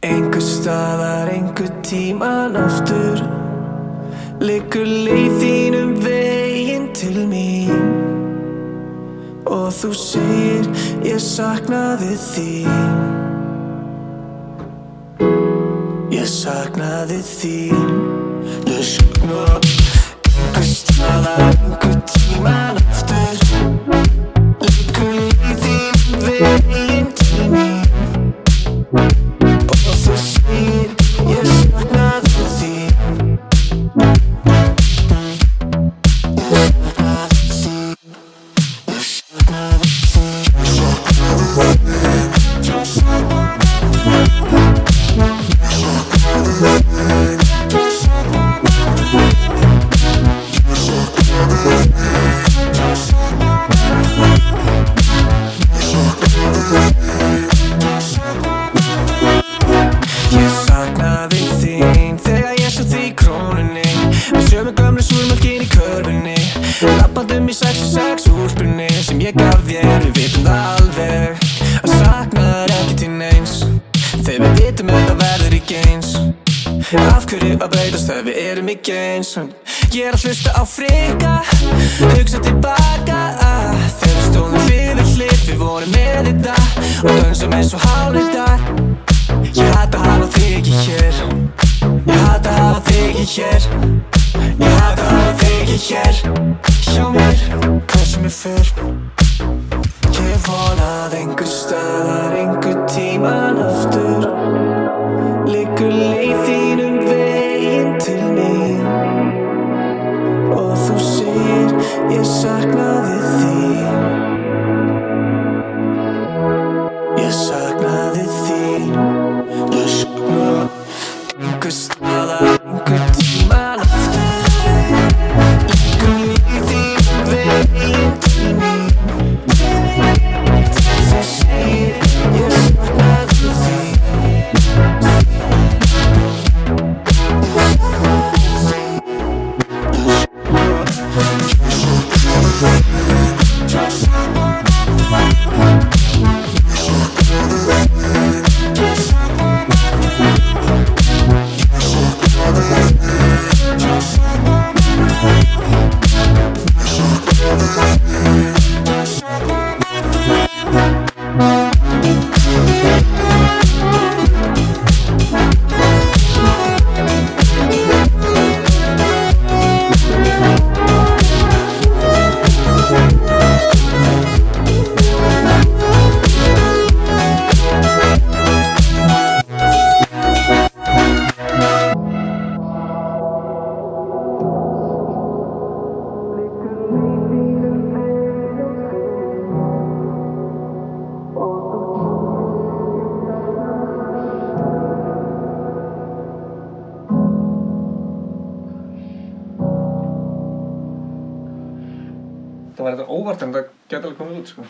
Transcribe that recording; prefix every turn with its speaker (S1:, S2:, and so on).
S1: Einhvers staðar, einhvern tímann aftur liggur leið þín veginn til mín og þú segir ég saknaði þín. Ég saknaði þín. Ég saknaði einhvers staðar, einhvern tímann aftur liggur leið þín veginn til mín og þú segir ég saknaði þín. Ég saknaði þín þegar ég sá þig í Krónunni með sömu gömlu súrmjólkin í körfunni, labbandum í 66 úlpunni sem ég gaf þér. Við vitum það alveg að sakna er ekki til neins þegar við vitum þetta verður ekki eins. Af hverju að breytast þegar við erum ekki eins? Ég að hlusta á Frikka, hugsa tilbaka þegar við stóðum hlið við hlið, við vorum með þetta og dönsum eins og hálfvitar. Ég hata að hafa þig ekki hér. Ég hata að hafa þig ekki hér. Ég hata að hafa þig ekki hér hjá mér, hvað sem ég fer. Ég vona að einhvers staðar, einhvern tímann aftur liggur leið þín veginn til mín og þú segir ég saknaði þín. Ég saknaði þín. Ég saknaði einhvers staðar, einhvern tímann aftur liggur leið þín veginn til mín og þú segir ég saknaði þín. Það var þetta óvart en það gæti alveg komið út sko.